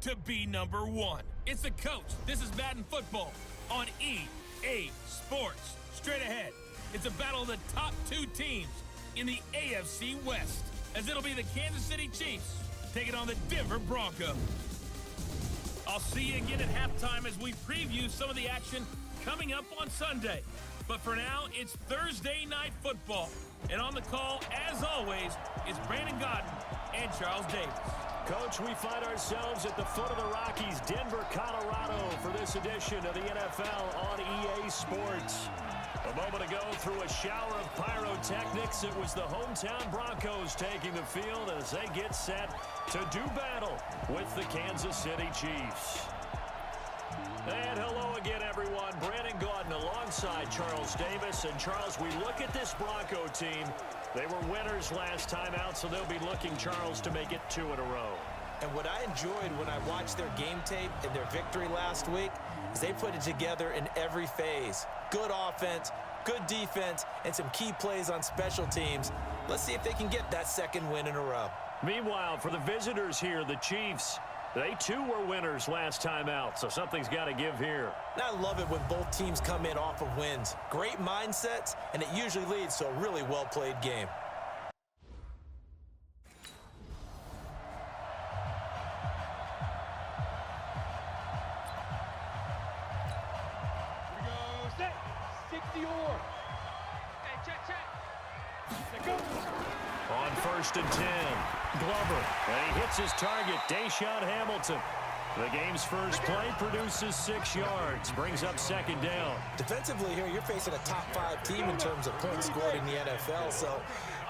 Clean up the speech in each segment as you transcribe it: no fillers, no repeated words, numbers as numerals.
to be number one. It's the coach. This is Madden football on EA Sports. Straight ahead, it's a battle of the top two teams in the AFC West, as it'll be the Kansas City Chiefs taking on the Denver Broncos. I'll see you again at halftime as we preview some of the action coming up on Sunday. But for now, it's Thursday Night Football. And on the call, as always, is Brandon Godden and Charles Davis. Coach, we find ourselves at the foot of the Rockies, Denver, Colorado, for this edition of the NFL on EA Sports. A moment ago, through a shower of pyrotechnics, it was the hometown Broncos taking the field as they get set to do battle with the Kansas City Chiefs. And hello again, everyone. Brandon Gaudin alongside Charles Davis. And, Charles, we look at this Bronco team. They were winners last time out, so they'll be looking, Charles, to make it 2 in a row. And what I enjoyed when I watched their game tape and their victory last week is they put it together in every phase. Good offense, good defense, and some key plays on special teams. Let's see if they can get that second win in a row. Meanwhile, for the visitors here, the Chiefs, they too were winners last time out, so something's got to give here. And I love it when both teams come in off of wins. Great mindsets, and it usually leads to a really well-played game. On 1st and 10, Glover, and he hits his target, Deshaun Hamilton. The game's first play produces 6 yards, brings up 2nd down. Defensively here, you're facing a top 5 team in terms of points scored in the NFL, so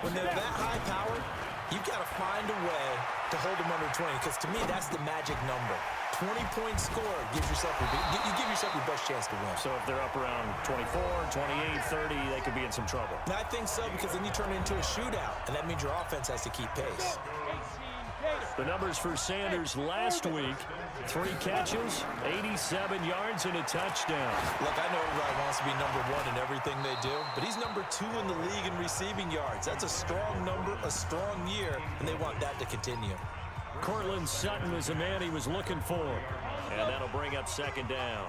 when they're that high powered, you've got to find a way to hold them under 20, because to me, that's the magic number. 20 points scored gives yourself you give yourself your best chance to win. So if they're up around 24, 28, 30, they could be in some trouble. And I think so, because then you turn it into a shootout, and that means your offense has to keep pace. The numbers for Sanders last week: 3 catches, 87 yards, and a touchdown. Look, I know everybody wants to be number 1 in everything they do, but he's number 2 in the league in receiving yards. That's a strong number, a strong year, and they want that to continue. Cortland Sutton was the man he was looking for. And that'll bring up 2nd down.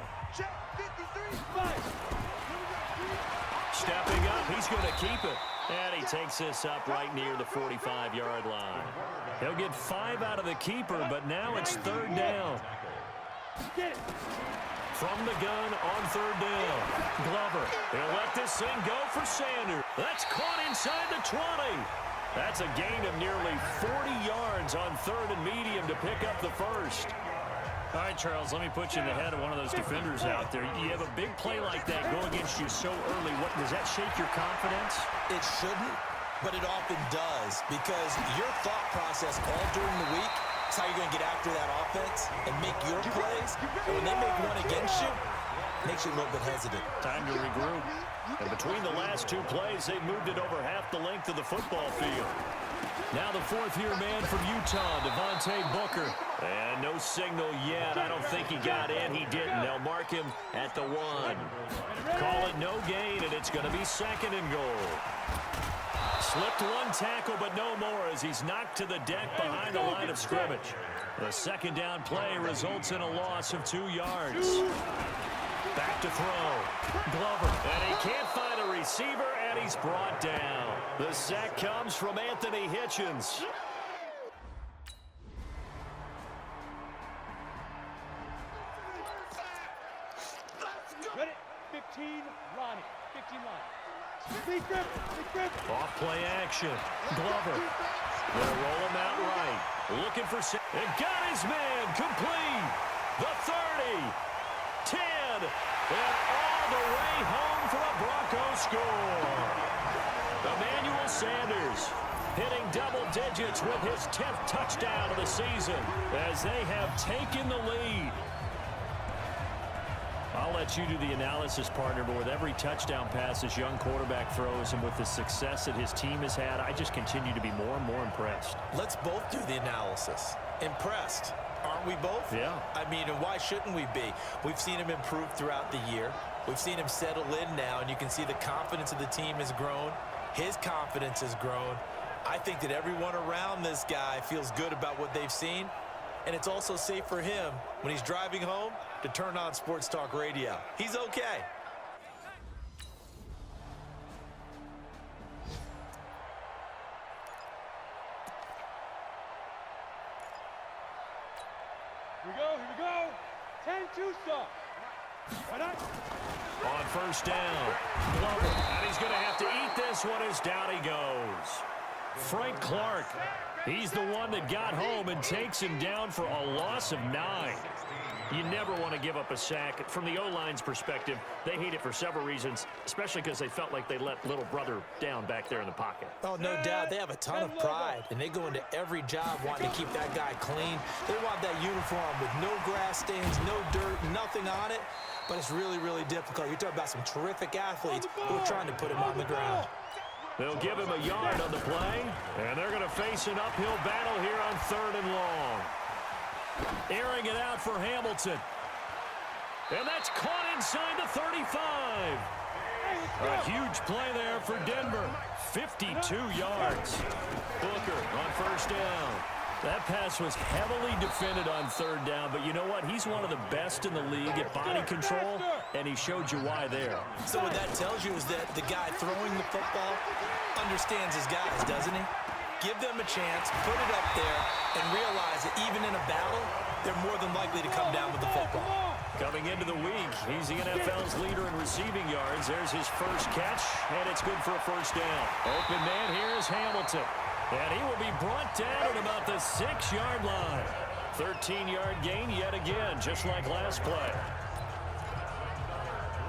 Stepping up, he's going to keep it. And he takes this up right near the 45-yard line. He'll get 5 out of the keeper, but now it's 3rd down. From the gun on 3rd down. Glover, he'll let this thing go for Sanders. That's caught inside the 20. That's a gain of nearly 40 yards on 3rd and medium to pick up the first. All right, Charles, let me put you in the head of one of those defenders out there. You have a big play like that go against you so early. What, does that shake your confidence? It shouldn't, but it often does, because your thought process all during the week is how you're going to get after that offense and make your plays. And when they make one against you, it makes you a little bit hesitant. Time to regroup. And between the last 2 plays, they've moved it over half the length of the football field. Now the 4th-year man from Utah, Devontae Booker. And no signal yet. I don't think he got in. He didn't. They'll mark him at the 1. Call it no gain, and it's going to be 2nd and goal. Slipped 1 tackle, but no more as he's knocked to the deck behind the line of scrimmage. The 2nd down play results in a loss of 2 yards. Back to throw. Glover. And he can't find a receiver, and he's brought down. The sack comes from Anthony Hitchens. Ready? 15, Ronnie. 15 line. Big grip. Off play action. Glover. Gonna roll him out right. Looking for... And got his man complete. The 30. 10. And all the way home for a Broncos score. Emmanuel Sanders hitting double digits with his 10th touchdown of the season as they have taken the lead. I'll let you do the analysis, partner, but with every touchdown pass this young quarterback throws and with the success that his team has had, I just continue to be more and more impressed. Let's both do the analysis. Impressed. Aren't we both? Yeah. I mean, and why shouldn't we be? We've seen him improve throughout the year. We've seen him settle in now, and you can see the confidence of the team has grown. His confidence has grown. I think that everyone around this guy feels good about what they've seen. And it's also safe for him when he's driving home to turn on Sports Talk Radio. He's okay. Here we go. 10-2 stop. Right on. On first down, Glover, and he's going to have to eat this one as down he goes. Frank Clark, he's the one that got home and takes him down for a loss of 9. You never want to give up a sack. From the O-line's perspective, they hate it for several reasons, especially because they felt like they let little brother down back there in the pocket. Oh, no doubt. They have a ton of pride, and they go into every job wanting to keep that guy clean. They want that uniform with no grass stains, no dirt, nothing on it. But it's really, really difficult. You're talking about some terrific athletes who are trying to put him on the ground. They'll give him a yard on the play, and they're going to face an uphill battle here on 3rd and long. Airing it out for Hamilton. And that's caught inside the 35. A huge play there for Denver. 52 yards. Booker on first down. That pass was heavily defended on 3rd down, but you know what? He's one of the best in the league at body control, and he showed you why there. So what that tells you is that the guy throwing the football understands his guys, doesn't he? Give them a chance, put it up there, and realize that even in a battle, they're more than likely to come down with the football. Coming into the week, he's the NFL's leader in receiving yards. There's his first catch, and it's good for a first down. Open man here is Hamilton. And he will be brought down at about the 6-yard line. 13-yard gain yet again, just like last play.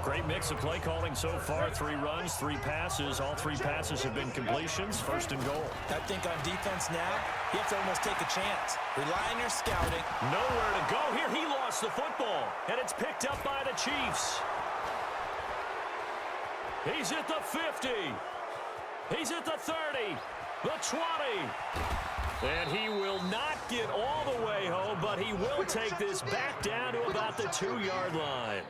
Great mix of play calling so far. 3 runs, 3 passes. All 3 passes have been completions. 1st and goal. I think on defense now, you have to almost take a chance. Rely on your scouting. Nowhere to go here. He lost the football, and it's picked up by the Chiefs. He's at the 50. He's at the 30. The 20. And he will not get all the way home, but he will take this back down to about the 2-yard line.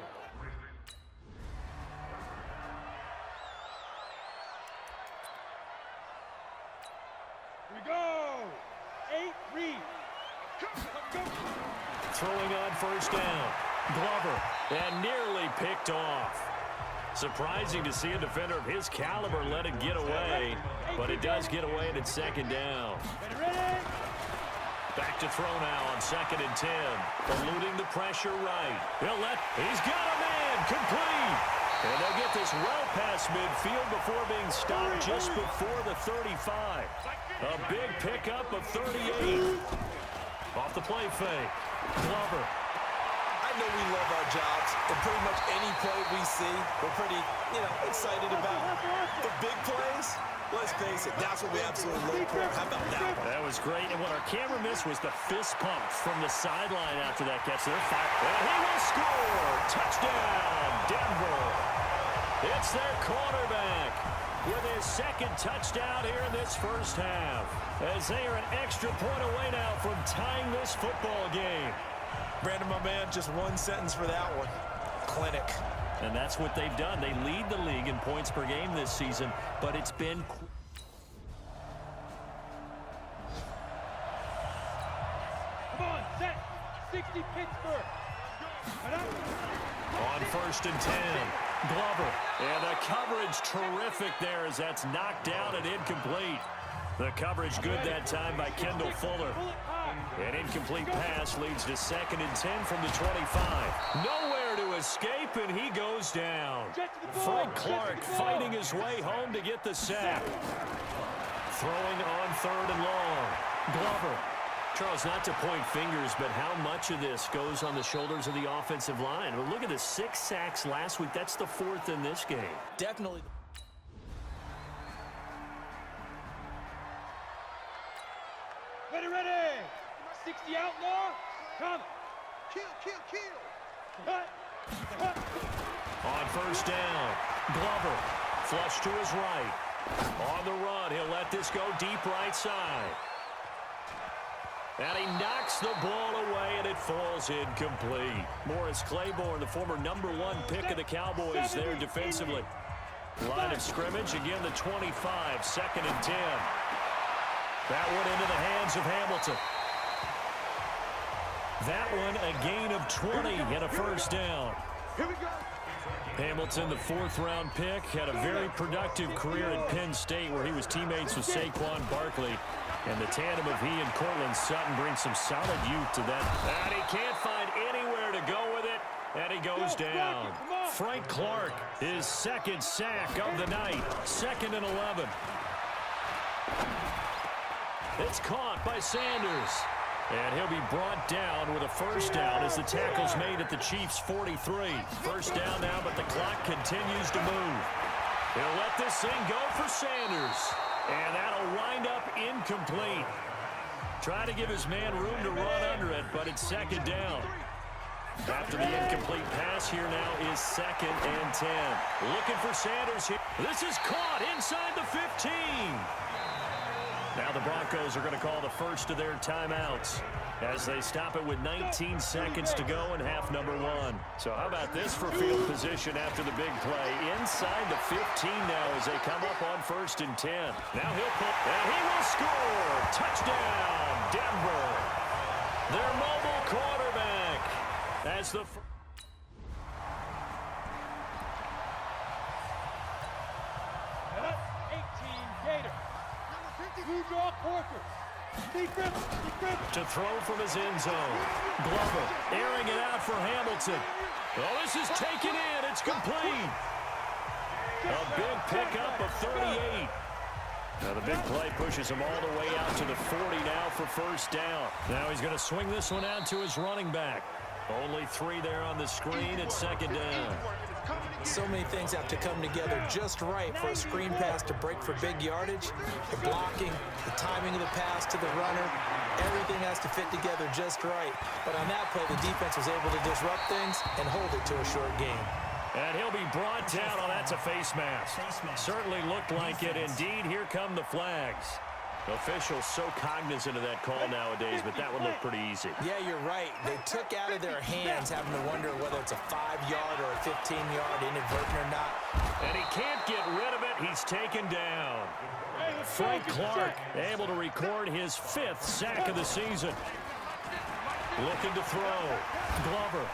Here we go. 8 read. Go. Throwing on first down. Glover, and nearly picked off. Surprising to see a defender of his caliber let it get away, but it does get away and it's 2nd down. Back to throw now on 2nd and 10. Eluding the pressure right. He's got a man, complete. And they'll get this well past midfield before being stopped just before the 35. A big pickup of 38. Off the play fake. Glover. I know we love our jobs, and pretty much any play we see, we're pretty, excited about. The big plays, let's face it, that's what we absolutely look for. How about that one? That was great, and what our camera missed was the fist pump from the sideline after that catch. They're fired, and he will score! Touchdown, Denver! It's their quarterback with his 2nd touchdown here in this first half, as they are an extra point away now from tying this football game. Brandon, my man, just one sentence for that one. Clinic. And that's what they've done. They lead the league in points per game this season, but it's been... Come on, set. 60 Pittsburgh. On 1st and 10, Glover. And the coverage terrific there as that's knocked down and incomplete. The coverage good that time by Kendall Fuller. An incomplete pass leads to 2nd and 10 from the 25. Nowhere to escape, and he goes down. Frank Clark fighting his way home to get the sack. Throwing on 3rd and long. Glover. Charles, not to point fingers, but how much of this goes on the shoulders of the offensive line? Well, look at the 6 sacks last week. That's the 4th in this game. Definitely. Ready. 60 outlaw. Come. Kill. Cut. On first down, Glover. Flush to his right. On the run, he'll let this go deep right side. And he knocks the ball away, and it falls incomplete. Morris Claiborne, the former #1 pick of the Cowboys there defensively. Line of scrimmage, again the 25, 2nd and 10. That one into the hands of Hamilton. That one a gain of 20 and a first down. Here we go. Hamilton, the fourth-round pick, had a very productive career at Penn State where he was teammates with Saquon Barkley. And the tandem of he and Cortland Sutton brings some solid youth to that. And he can't find anywhere to go with it, and he goes down. Frank Clark, his second sack of the night, 2nd and 11. It's caught by Sanders. And he'll be brought down with a first down as the tackle's made at the Chiefs' 43. First down now, but the clock continues to move. He'll let this thing go for Sanders. And that'll wind up incomplete. Try to give his man room to run under it, but it's 2nd down. After the incomplete pass, here now is 2nd and 10. Looking for Sanders here. This is caught inside the 15. Now the Broncos are going to call the first of their timeouts as they stop it with 19 seconds to go in half number 1. So how about this for field position after the big play? Inside the 15 now as they come up on 1st and 10. Now he'll put, and he will score. Touchdown, Denver. Their mobile quarterback as the... And that's 18 Gator. Blue draw Corker. To throw from his end zone. Glover airing it out for Hamilton. Oh, this is taken in. It's complete. A big pickup of 38. Now the big play pushes him all the way out to the 40 now for first down. Now he's going to swing this one out to his running back. Only 3 there on the screen at 2nd down. So many things have to come together just right for a screen pass to break for big yardage. The blocking, the timing of the pass to the runner, everything has to fit together just right. But on that play, the defense was able to disrupt things and hold it to a short game. And he'll be brought down. Oh, that's a face mask. Certainly looked like it. Indeed, here come the flags. Officials so cognizant of that call nowadays, but that would look pretty easy. Yeah, you're right. They took out of their hands having to wonder whether it's a 5-yard or a 15-yard, inadvertent or not. And he can't get rid of it. He's taken down. Frank Clark able to record his 5th sack of the season. Looking to throw. Glover.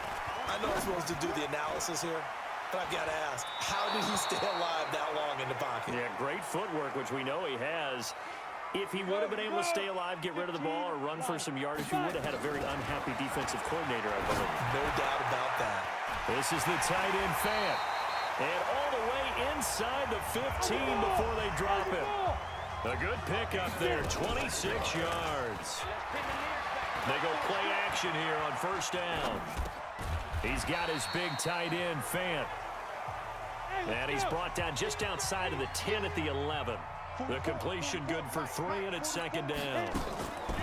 I know I'm supposed to do the analysis here, but I've got to ask, how did he stay alive that long in the pocket? Yeah, great footwork, which we know he has. If he would have been able to stay alive, get rid of the ball, or run for some yardage, he would have had a very unhappy defensive coordinator, I believe. No doubt about that. This is the tight end Fant. And all the way inside the 15 before they drop him. A good pickup there, 26 yards. They go play action here on first down. He's got his big tight end, Fant. And he's brought down just outside of the 10 at the 11. The completion good for 3, and it's 2nd down.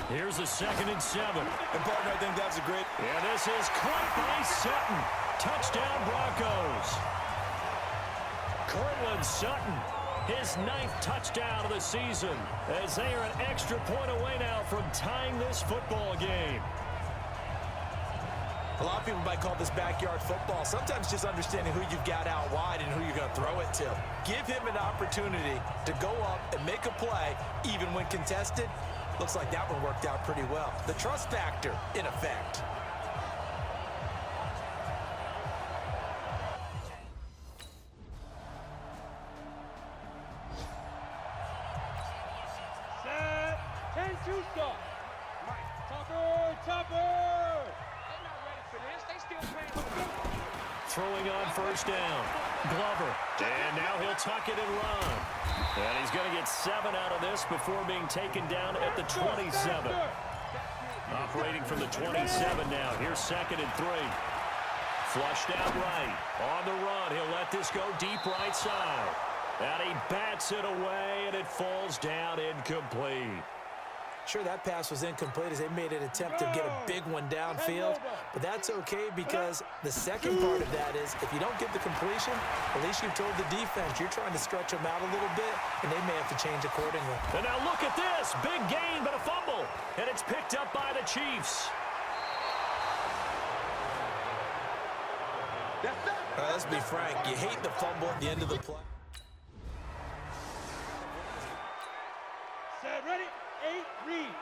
Here's a 2nd and 7. And partner, I think that's a great... And this is caught by Sutton. Touchdown, Broncos. Cortland Sutton, his 9th touchdown of the season, as they are an extra point away now from tying this football game. A lot of people might call this backyard football. Sometimes just understanding who you've got out wide and who you're going to throw it to. Give him an opportunity to go up and make a play, even when contested. Looks like that one worked out pretty well. The trust factor, in effect. Set. 10-2 stop. Topper. Throwing on first down. Glover. And now he'll tuck it and run. And he's going to get 7 out of this before being taken down at the 27. Operating from the 27 now. Here's 2nd and 3. Flushed out right. On the run. He'll let this go deep right side. And he bats it away, and it falls down incomplete. Sure, that pass was incomplete as they made an attempt to get a big one downfield, but that's okay because the second part of that is if you don't get the completion, at least you've told the defense you're trying to stretch them out a little bit, and they may have to change accordingly. And now look at this. Big gain, but a fumble, and it's picked up by the Chiefs. Let's be frank, you hate the fumble at the end of the play. Set, ready, 8, read.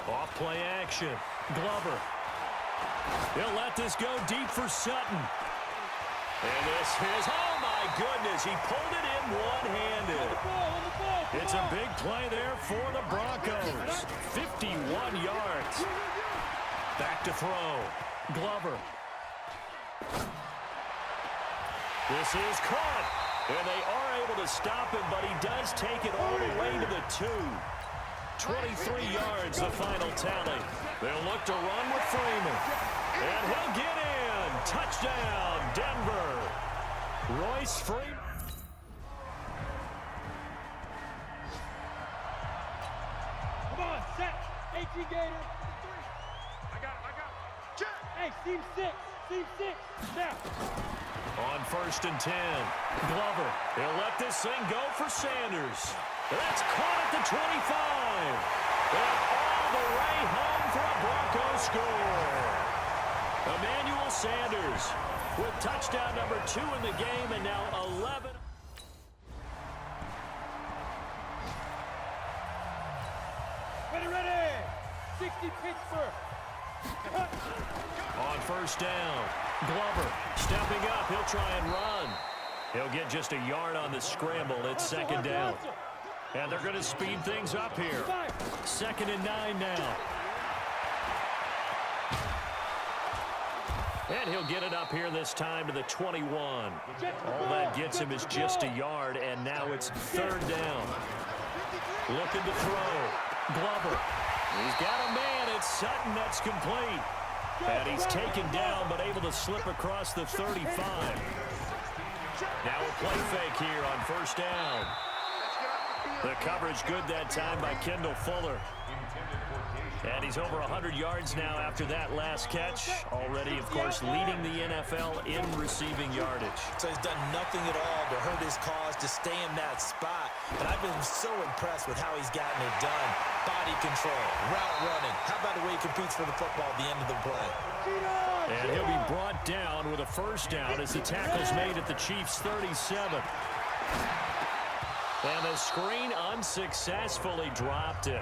Off play action. Glover. He'll let this go deep for Sutton. And this is, oh my goodness, he pulled it in one-handed. It's a big play there for the Broncos. 51 yards. Back to throw. Glover. This is caught. And they are able to stop him, but he does take it all the way to the 2. 23 yards, the final tally. They'll look to run with Freeman. And he'll get in. Touchdown, Denver. Royce Freeman. Come on, set. 18 Gator. I got it. Check. Hey, seam 6. Now. On 1st and 10. Glover. He'll let this thing go for Sanders. That's caught at the 25. And all the way home for a Broncos score. Emmanuel Sanders with touchdown number 2 in the game, and now 11. Ready. 60 Pittsburgh. On 1st down, Glover stepping up. He'll try and run. He'll get just a yard on the scramble. It's 2nd down. And they're going to speed things up here. 2nd and 9 now. And he'll get it up here this time to the 21. All that gets him is just a yard, and now it's 3rd down. Looking to throw. Glover. He's got a man. It's Sutton. That's complete. And he's taken down, but able to slip across the 35. Now a play fake here on 1st down. The coverage good that time by Kendall Fuller. And he's over 100 yards now after that last catch. Already, of course, leading the NFL in receiving yardage. So he's done nothing at all to hurt his cause, to stay in that spot. But I've been so impressed with how he's gotten it done. Body control, route running. How about the way he competes for the football at the end of the play? And he'll be brought down with a 1st down as the tackle's made at the Chiefs' 37. And the screen unsuccessfully dropped it.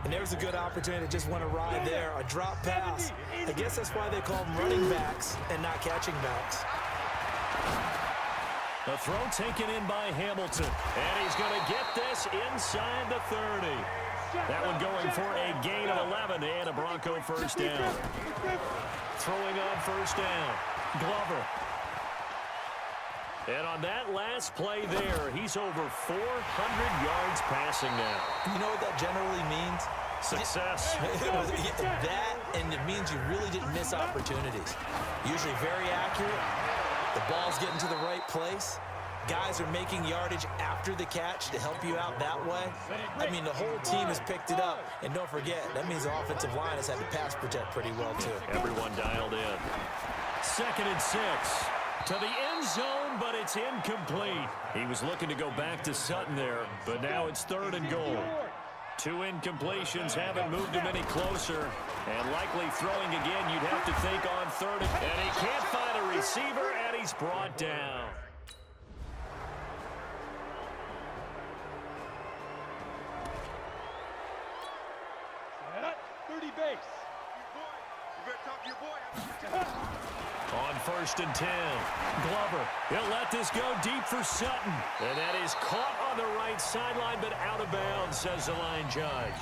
And there's a good opportunity to just want to ride there. A drop pass. I guess that's why they call them running backs and not catching backs. The throw taken in by Hamilton. And he's going to get this inside the 30. That one going for a gain of 11 and a Bronco 1st down. Throwing on 1st down. Glover. And on that last play there, he's over 400 yards passing now. You know what that generally means? Success. That, and it means you really didn't miss opportunities. Usually very accurate. The ball's getting to the right place. Guys are making yardage after the catch to help you out that way. I mean, the whole team has picked it up. And don't forget, that means the offensive line has had to pass protect pretty well, too. Everyone dialed in. 2nd and 6. To the end zone, but it's incomplete. He was looking to go back to Sutton there, but now it's 3rd and goal. 2 incompletions haven't moved him any closer. And likely throwing again, you'd have to think on 3rd. And he can't find a receiver, and he's brought down. Set. 30 base. On 1st and 10, Glover. He'll let this go deep for Sutton. And that is caught on the right sideline, but out of bounds, says the line judge.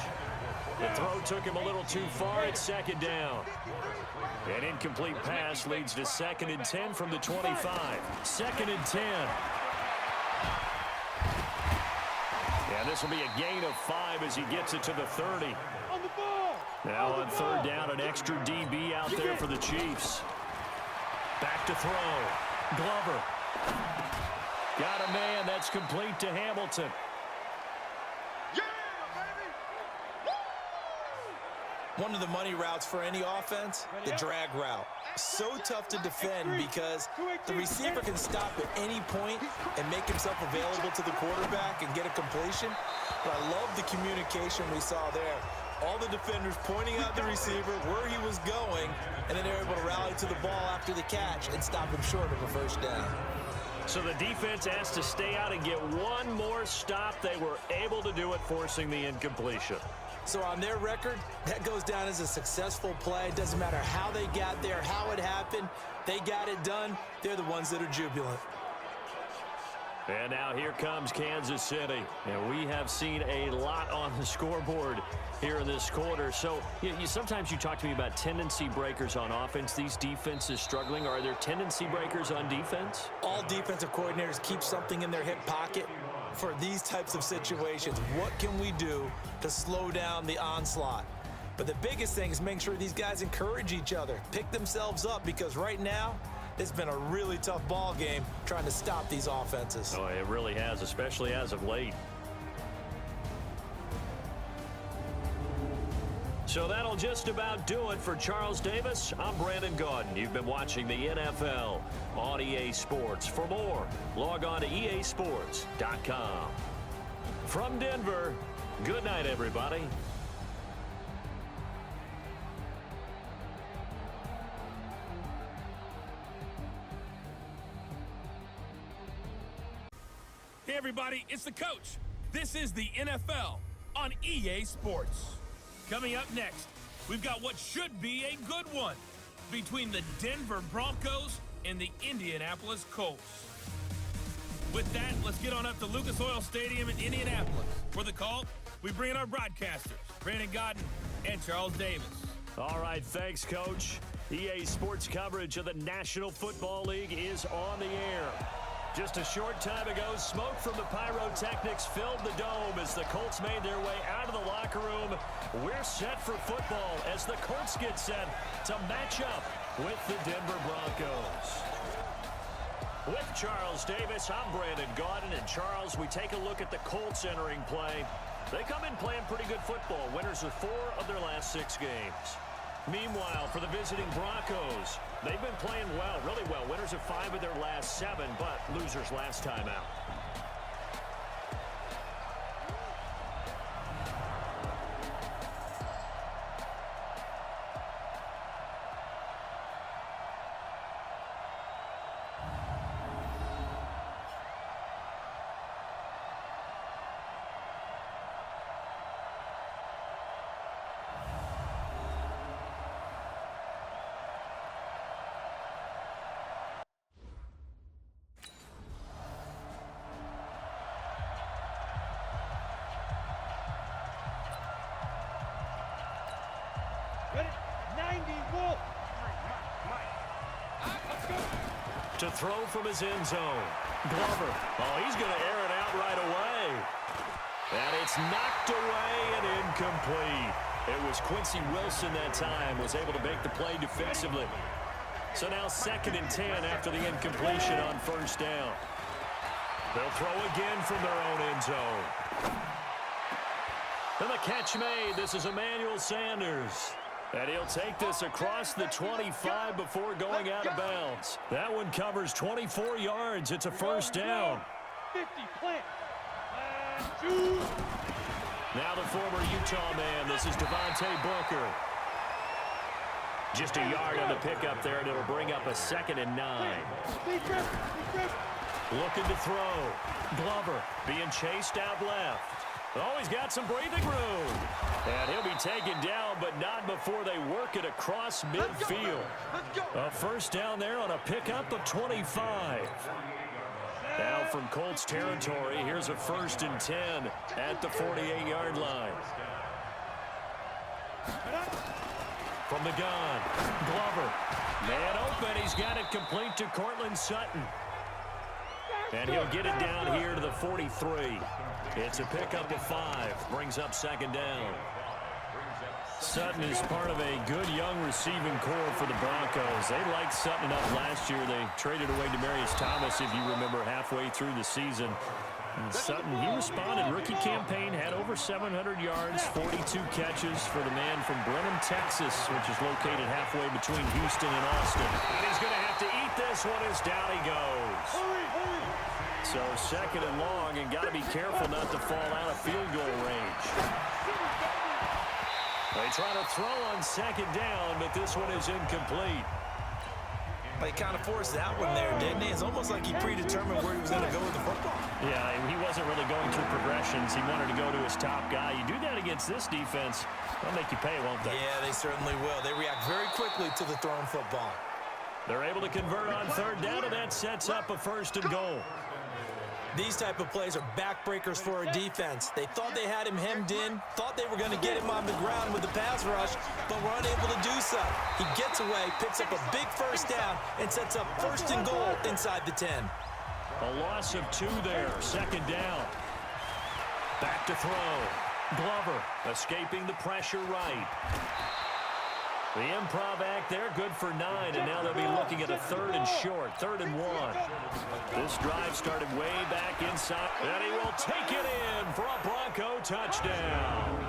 The throw took him a little too far. It's 2nd down. An incomplete pass leads to 2nd and 10 from the 25. 2nd and 10. And this will be a gain of 5 as he gets it to the 30. On the ball. Now on 3rd down, an extra DB out there for the Chiefs. Back to throw. Glover. Got a man. That's complete to Hamilton. One of the money routes for any offense, the drag route. So tough to defend because the receiver can stop at any point and make himself available to the quarterback and get a completion. But I love the communication we saw there. All the defenders pointing out the receiver, where he was going, and then they're able to rally to the ball after the catch and stop him short of a 1st down. So the defense asked to stay out and get one more stop. They were able to do it, forcing the incompletion. So on their record, that goes down as a successful play. It doesn't matter how they got there, how it happened. They got it done. They're the ones that are jubilant. And now here comes Kansas City. And we have seen a lot on the scoreboard here in this quarter. So sometimes you talk to me about tendency breakers on offense. These defenses struggling. Are there tendency breakers on defense? All defensive coordinators keep something in their hip pocket for these types of situations. What can we do to slow down the onslaught? But the biggest thing is make sure these guys encourage each other, pick themselves up, because right now it's been a really tough ball game trying to stop these offenses. Oh, it really has, especially as of late. So that'll just about do it for Charles Davis. I'm Brandon Gaudin. You've been watching the NFL on EA Sports. For more, log on to easports.com. From Denver, good night, everybody. Hey, everybody, it's the coach. This is the NFL on EA Sports. Coming up next, we've got what should be a good one between the Denver Broncos and the Indianapolis Colts. With that, let's get on up to Lucas Oil Stadium in Indianapolis. For the call, we bring in our broadcasters, Brandon Gaudin and Charles Davis. All right, thanks, Coach. EA Sports coverage of the National Football League is on the air. Just a short time ago, smoke from the pyrotechnics filled the dome as the Colts made their way out of the locker room. We're set for football as the Colts get set to match up with the Denver Broncos. With Charles Davis, I'm Brandon Gaudin. And Charles, we take a look at the Colts entering play. They come in playing pretty good football. Winners of 4 of their last 6 games. Meanwhile, for the visiting Broncos, they've been playing well, really well. Winners of 5 of their last 7, but losers last time out. Ready? 90, Wolf. To throw from his end zone. Glover. Oh, he's going to air it out right away. And it's knocked away and incomplete. It was Quincy Wilson that time, was able to make the play defensively. So now 2nd and 10 after the incompletion on 1st down. They'll throw again from their own end zone. And the catch made. This is Emmanuel Sanders. And he'll take this across the 25 before going out of bounds. That one covers 24 yards. It's a 1st down. 50, plant. And shoot. Now the former Utah man. This is Devontae Booker. Just a yard on the pickup there, and it'll bring up a 2nd and 9. Looking to throw. Glover being chased out left. Oh, he's got some breathing room. And he'll be taken down, but not before they work it across midfield. A 1st down there on a pickup of 25. Now from Colts territory, here's a 1st and 10 at the 48-yard line. From the gun, Glover. Man open, he's got it complete to Cortland Sutton. And he'll get it down here to the 43. It's a pickup of 5. Brings up 2nd down. Sutton is part of a good young receiving core for the Broncos. They liked Sutton enough last year. They traded away Demaryius Thomas, if you remember, halfway through the season. And Sutton, he responded. Rookie campaign, had over 700 yards, 42 catches for the man from Brenham, Texas, which is located halfway between Houston and Austin. And he's going to have to eat this one as down he goes. So 2nd and long, and got to be careful not to fall out of field goal range. They try to throw on 2nd down, but this one is incomplete. He kind of forced that one there, didn't he? It's almost like he predetermined where he was going to go with the football. Yeah, he wasn't really going through progressions. He wanted to go to his top guy. You do that against this defense, they'll make you pay, won't they? Yeah, they certainly will. They react very quickly to the thrown football. They're able to convert on third down, and that sets up a 1st and goal. These type of plays are backbreakers for a defense. They thought they had him hemmed in, thought they were going to get him on the ground with the pass rush, but were unable to do so. He gets away, picks up a big 1st down, and sets up 1st and goal inside the 10. A loss of 2 there, 2nd down. Back to throw. Glover escaping the pressure right. The improv act there, good for 9, and now they'll be looking at a 3rd and short, 3rd and 1. This drive started way back inside, and he will take it in for a Bronco touchdown.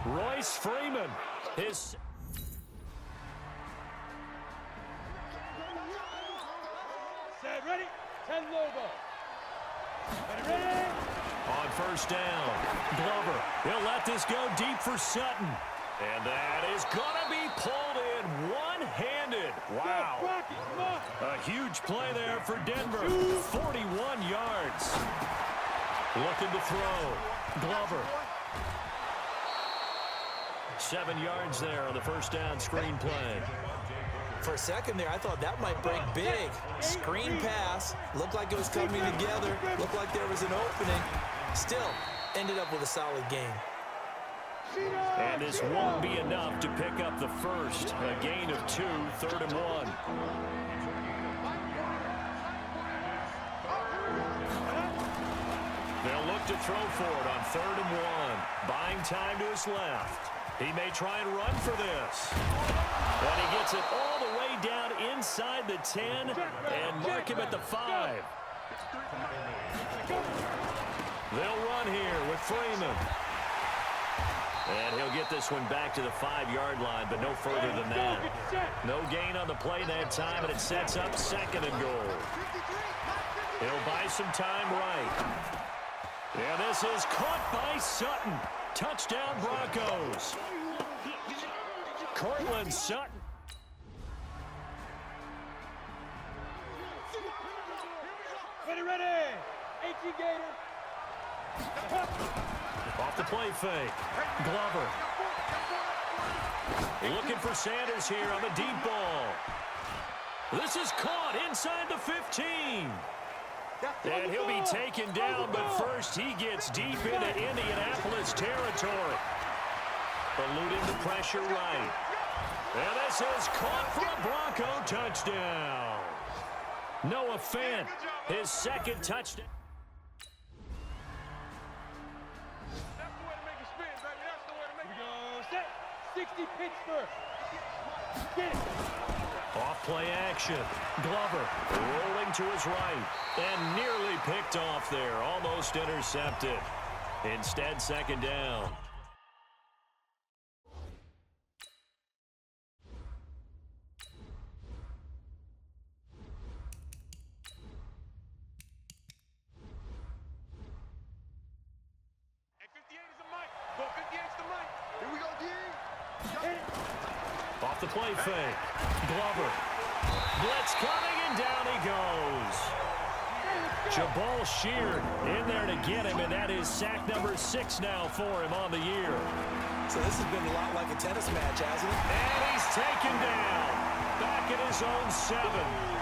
Royce Freeman, his... Set, ready? 10 Lobo. Ready? On 1st down, Glover, he'll let this go deep for Sutton. And that is going to be pulled in one-handed. Wow. A huge play there for Denver. 41 yards. Looking to throw. Glover. 7 yards there on the 1st down screen play. For a second there, I thought that might break big. Screen pass. Looked like it was coming together. Looked like there was an opening. Still, ended up with a solid game. And this won't be enough to pick up the 1st. A gain of 2, 3rd and 1. They'll look to throw for it on 3rd and 1. Buying time to his left. He may try and run for this. But he gets it all the way down inside the 10 and mark him at the 5. They'll run here with Freeman. And he'll get this one back to the 5-yard line, but no further than that. No gain on the play that time, and it sets up 2nd and goal. He'll buy some time right. And this is caught by Sutton. Touchdown Broncos. Cortland Sutton. Ready. 18 Gator. Off the play fake. Glover. Looking for Sanders here on the deep ball. This is caught inside the 15. And he'll be taken down, but first he gets deep into Indianapolis territory. Eluding the pressure right. And this is caught for a Bronco touchdown. Noah Fant, his 2nd touchdown. That's the way to make it spin, baby. That's the way to make it. Go set. 60 Pittsburgh. Get it. Off play action. Glover rolling to his right and nearly picked off there. Almost intercepted. Instead, 2nd down. Off the play fake. Glover. Blitz coming, and down he goes. Jabal Sheard in there to get him, and that is sack number 6 now for him on the year. So this has been a lot like a tennis match, hasn't it? And he's taken down. Back at his own 7.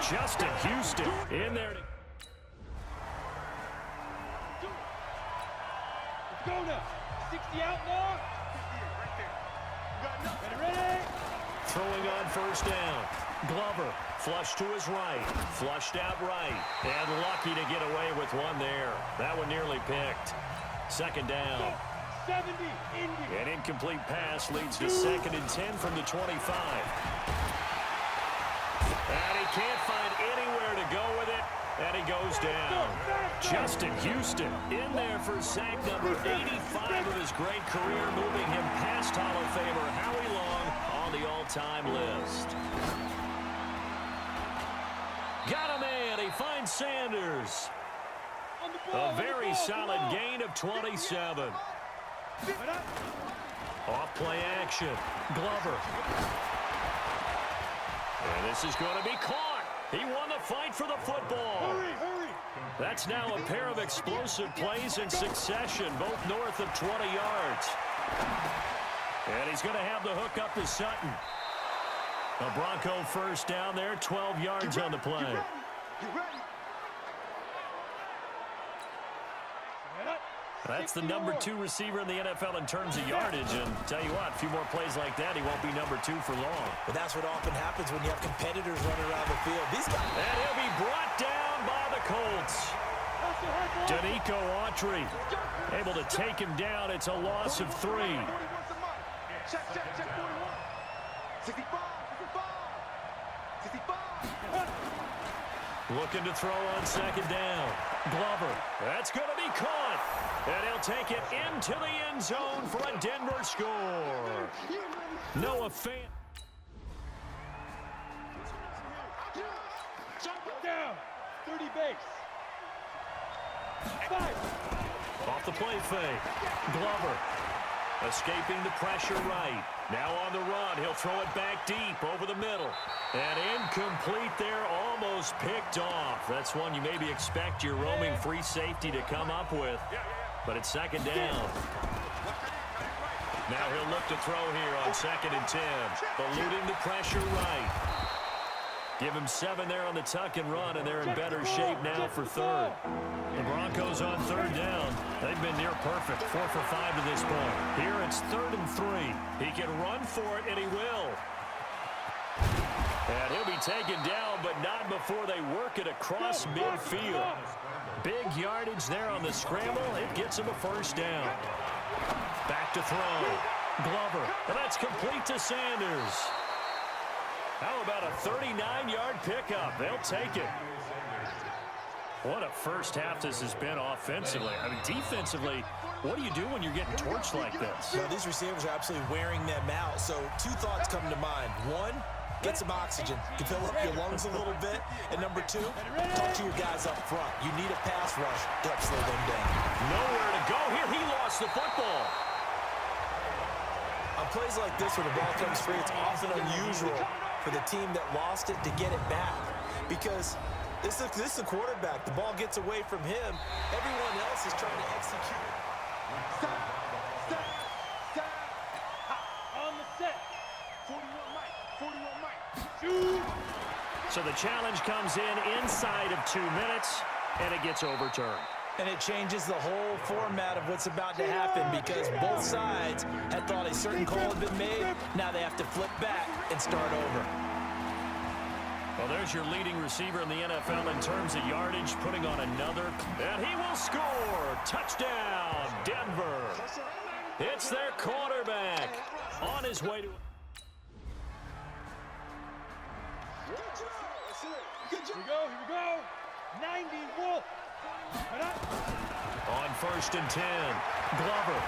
Justin Houston in there to... Let's go now. 60 outlaw. Ready. Throwing on 1st down. Glover, flush to his right, flushed out right, and lucky to get away with one there. That one nearly picked. 2nd down. 70, Indy. An incomplete pass leads to 2nd and 10 from the 25. And he can't find anywhere to go with it, and he goes down. Justin Houston in there for sack number 85 of his great career, moving him past Hall of Famer Howie Long on the all-time list. Got a man. He finds Sanders. A very solid gain of 27. Off play action. Glover. And this is going to be caught. He won the fight for the football. Hurry. That's now a pair of explosive plays in succession, both north of 20 yards. And he's going to have the hook up to Sutton. A Bronco first down there, 12 yards on the play. Get ready. That's the number 2 receiver in the NFL in terms of yardage. And tell you what, a few more plays like that, he won't be number 2 for long. But that's what often happens when you have competitors running around the field. These guys. And he'll be brought down by the Colts. Danico Autry able to take him down. It's a loss of 3. Check 41. 65. Looking to throw on second down. Glover. That's going to be caught. And he'll take it into the end zone for a Denver score. Noah Fant. Down. 30 base. 5. Off the play fake. Glover. Escaping the pressure right. Now on the run. He'll throw it back deep over the middle. And incomplete there. Almost picked off. That's one you maybe expect your roaming free safety to come up with. But it's second down. Now he'll look to throw here on 2nd and 10. Eluding the pressure right. Give him 7 there on the tuck and run, and they're in better shape now for 3rd. The Broncos on 3rd down. They've been near perfect, 4 for 5 to this point. Here it's 3rd and 3. He can run for it, and he will. And he'll be taken down, but not before they work it across midfield. Big yardage there on the scramble. It gets him a first down. Back to throw. Glover. And that's complete to Sanders. How about a 39-yard pickup? They'll take it. What a first half this has been offensively. I mean, defensively, what do you do when you're getting torched like this? Well, these receivers are absolutely wearing them out. So 2 thoughts come to mind. 1, get some oxygen. You can fill up your lungs a little bit. And number 2, talk to your guys up front. You need a pass rush to help slow them down. Nowhere to go here. He lost the football. On plays like this where the ball comes free, it's often unusual for the team that lost it to get it back. Because this is the quarterback. The ball gets away from him. Everyone else is trying to execute. On the set. 41 Mike. Shoot. So the challenge comes in inside of 2 minutes, and it gets overturned. And it changes the whole format of what's about to happen because both sides had thought a certain call had been made. Now they have to flip back and start over. Well, there's your leading receiver in the NFL in terms of yardage, putting on another. And he will score. Touchdown, Denver. It's their quarterback on his way to... Here we go. 90 Wolf. On 1st and 10, Glover.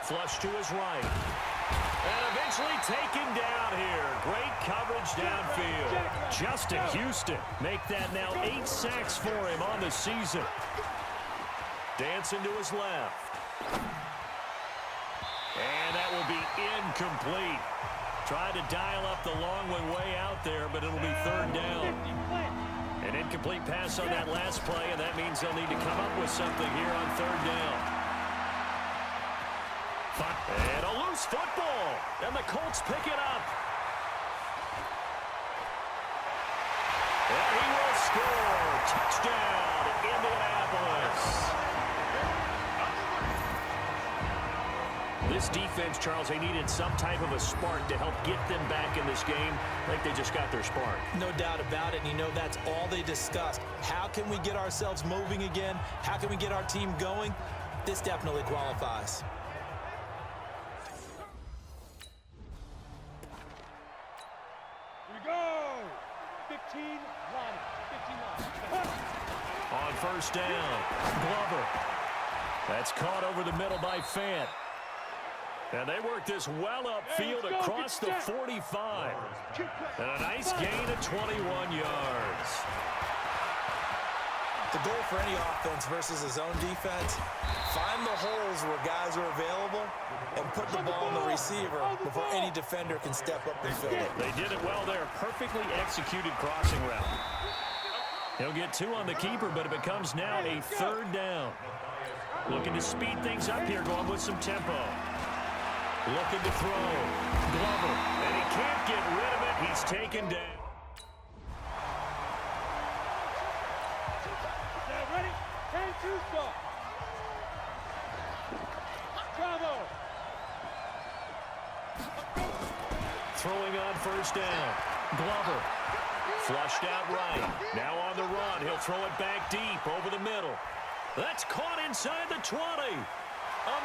Flush to his right. And eventually taken down here. Great coverage downfield. Justin Houston make that now 8 sacks for him on the season. Dancing to his left. And that will be incomplete. Tried to dial up the long way out there, but it'll be 3rd down. An incomplete pass on that last play, and that means they'll need to come up with something here on 3rd down. And a loose football, and the Colts pick it up. And he will score. Touchdown, Indianapolis. This defense, Charles, they needed some type of a spark to help get them back in this game. Like they just got their spark. No doubt about it. And you know that's all they discussed. How can we get ourselves moving again? How can we get our team going? This definitely qualifies. Here we go. 15 line. 15 line. On 1st down, Glover. That's caught over the middle by Fant. And they work this well upfield across the 45. And a nice gain of 21 yards. The goal for any offense versus his own defense, find the holes where guys are available and put the ball on the receiver before any defender can step up and fill it. They did it well there. Perfectly executed crossing route. He'll get 2 on the keeper, but it becomes now a 3rd down. Looking to speed things up here, going with some tempo. Looking to throw. Glover, and he can't get rid of it. He's taken down. Ready? 10-2 stop. Bravo. Throwing on 1st down. Glover. Flushed out right. Now on the run. He'll throw it back deep over the middle. That's caught inside the 20.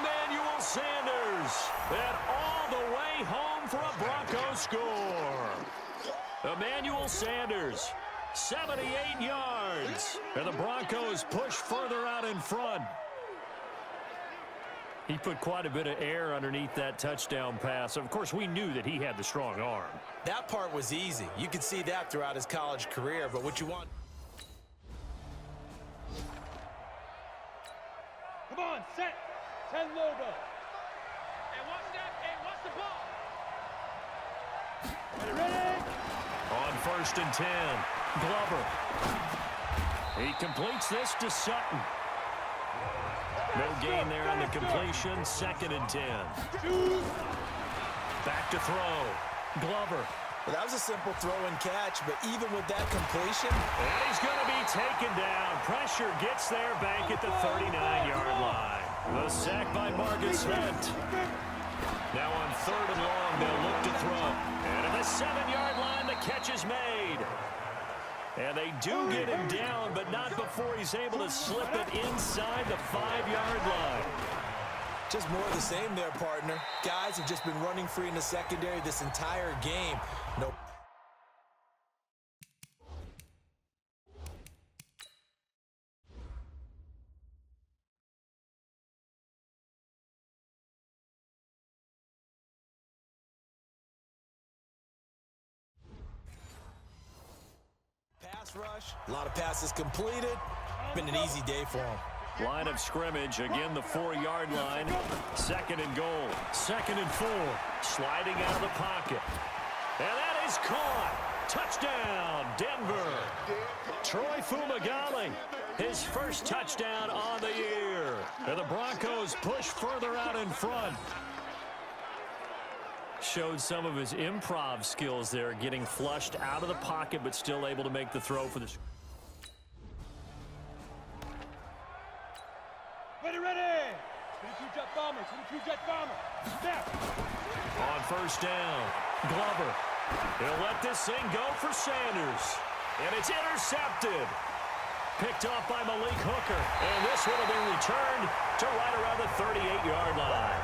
Emmanuel Sanders. And all the way home for a Broncos score. Emmanuel Sanders. 78 yards. And the Broncos push further out in front. He put quite a bit of air underneath that touchdown pass. Of course, we knew that he had the strong arm. That part was easy. You could see that throughout his college career, but what you want... Come on, set. 10 logo. And watch that. And watch the ball. Ready? On 1st and 10, Glover. He completes this to Sutton. No gain there on the completion. 2nd and 10. Back to throw. Glover. Well, that was a simple throw and catch, but even with that completion... And he's going to be taken down. Pressure gets there back at the 39-yard line. The sack by Marcus Hunt. Now on 3rd and long, they'll look to throw. And at the 7-yard line, the catch is made. And they do get him down, but not before he's able to slip it inside the 5-yard line. Just more of the same there, partner. Guys have just been running free in the secondary this entire game. Nope. Pass rush, a lot of passes completed. Been an easy day for him. Line of scrimmage, again the 4-yard line. 2nd and goal. 2nd and 4. Sliding out of the pocket. And that is caught. Touchdown, Denver. Troy Fumagalli, his first touchdown on the year. And the Broncos push further out in front. Showed some of his improv skills there, getting flushed out of the pocket, but still able to make the throw for the... Ready. 22 jet bomber. 22 jet bomber. Snap. On 1st down, Glover. He'll let this thing go for Sanders. And it's intercepted. Picked off by Malik Hooker. And this would have been returned to right around the 38-yard line.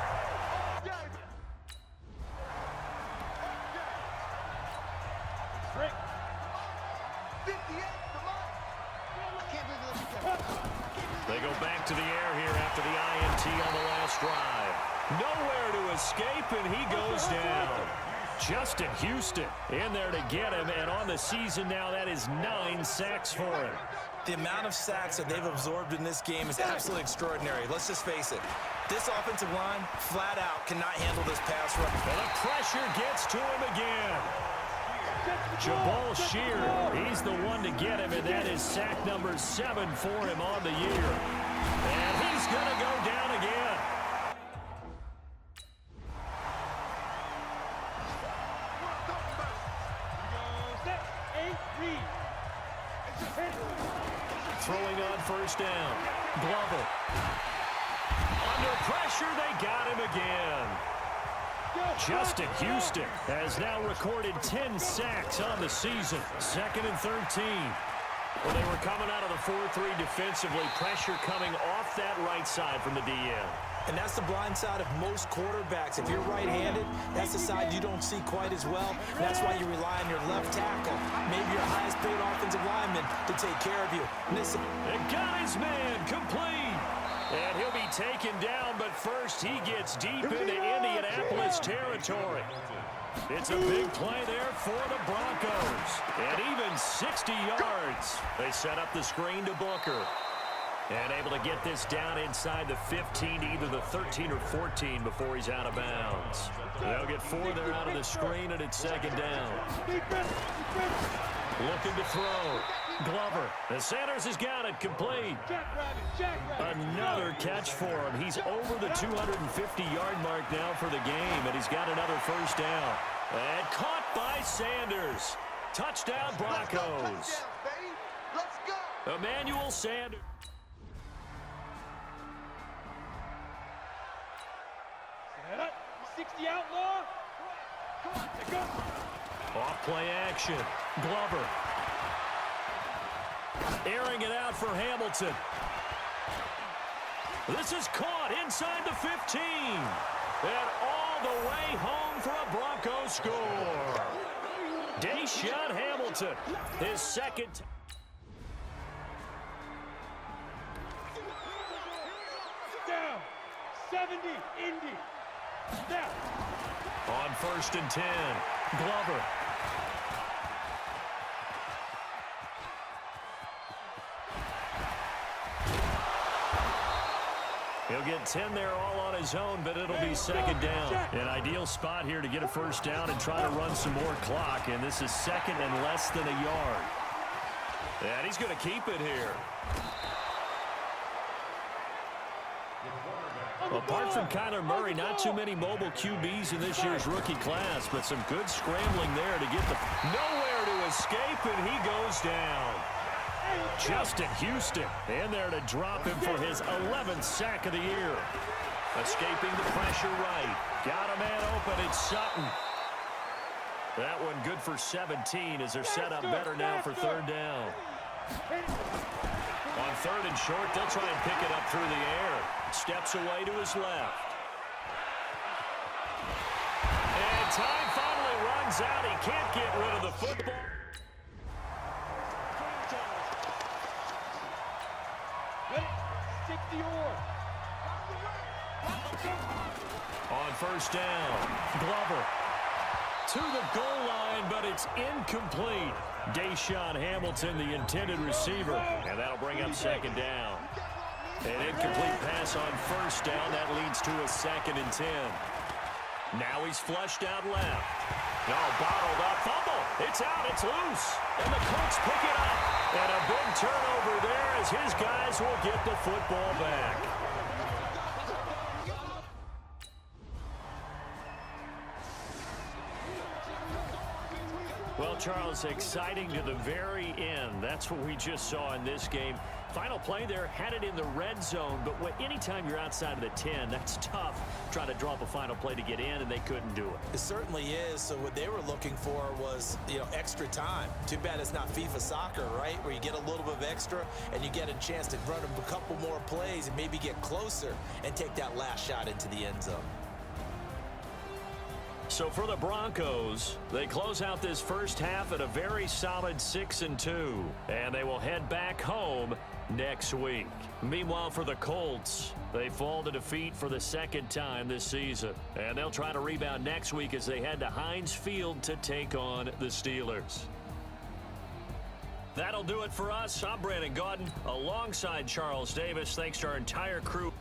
Break. 58 for Mike. Can't believe it. They go back to the air here after the INT on the last drive. Nowhere to escape, and he goes down. Justin Houston in there to get him, and on the season now, that is 9 sacks for him. The amount of sacks that they've absorbed in this game is absolutely extraordinary. Let's just face it. This offensive line, flat out, cannot handle this pass rush. And the pressure gets to him again. Jabal Shear, he's the one to get him, and that is sack number 7 for him on the year. And he's going to go down again. Throwing on 1st down. Glover. Under pressure, they got him again. Justin Houston has now recorded 10 sacks on the season. 2nd and 13. Well, they were coming out of the 4-3 defensively. Pressure coming off that right side from the DN. And that's the blind side of most quarterbacks. If you're right-handed, that's the side you don't see quite as well. That's why you rely on your left tackle, maybe your highest-paid offensive lineman, to take care of you. And got his man complete. And he'll be taken down, but first he gets deep into Indianapolis territory. It's a big play there for the Broncos. And even 60 yards. They set up the screen to Booker. And able to get this down inside the 15, either the 13 or 14 before he's out of bounds. They'll get 4 there out of the screen, and it's second down. Looking to throw. Glover. And Sanders has got it complete. Another catch for him. He's over the 250-yard mark now for the game, and he's got another first down. And caught by Sanders. Touchdown, Broncos. Let's go. Emmanuel Sanders. Set up. 60 outlaw. Go. Off play action. Glover. Airing it out for Hamilton. This is caught inside the 15. And all the way home for a Broncos score. Deshaun Hamilton, his second. Down. 70. Indy. Down. On 1st and 10. Glover. He'll get 10 there all on his own, but it'll be second down. An ideal spot here to get a first down and try to run some more clock, and this is second and less than a yard. And he's going to keep it here. Apart from Kyler Murray, not too many mobile QBs in this year's rookie class, but some good scrambling there to get the nowhere to escape, and he goes down. Justin Houston in there to drop him for his 11th sack of the year. Escaping the pressure right. Got a man open. It's Sutton. That one good for 17 as they're set up better now for third down. On 3rd and short, they'll try and pick it up through the air. Steps away to his left. And time finally runs out. He can't get rid of the football. On 1st down, Glover to the goal line, but it's incomplete. Deshaun Hamilton, the intended receiver, and that'll bring up second down. An incomplete pass on 1st down. That leads to a 2nd and 10. Now he's flushed out left. No, bottled up. Fumble. It's out. It's loose. And the Colts pick it up. And a big turnover there as his guys will get the football back. Well, Charles, exciting to the very end. That's what we just saw in this game. Final play there, had it in the red zone, but anytime you're outside of the 10, that's tough trying to draw up a final play to get in, and they couldn't do it. It certainly is. So what they were looking for was, extra time. Too bad it's not FIFA soccer, right, where you get a little bit of extra and you get a chance to run a couple more plays and maybe get closer and take that last shot into the end zone. So for the Broncos, they close out this first half at a very solid 6-2, and they will head back home next week. Meanwhile, for the Colts, they fall to defeat for the 2nd time this season, and they'll try to rebound next week as they head to Heinz Field to take on the Steelers. That'll do it for us. I'm Brandon Gaudin alongside Charles Davis. Thanks to our entire crew.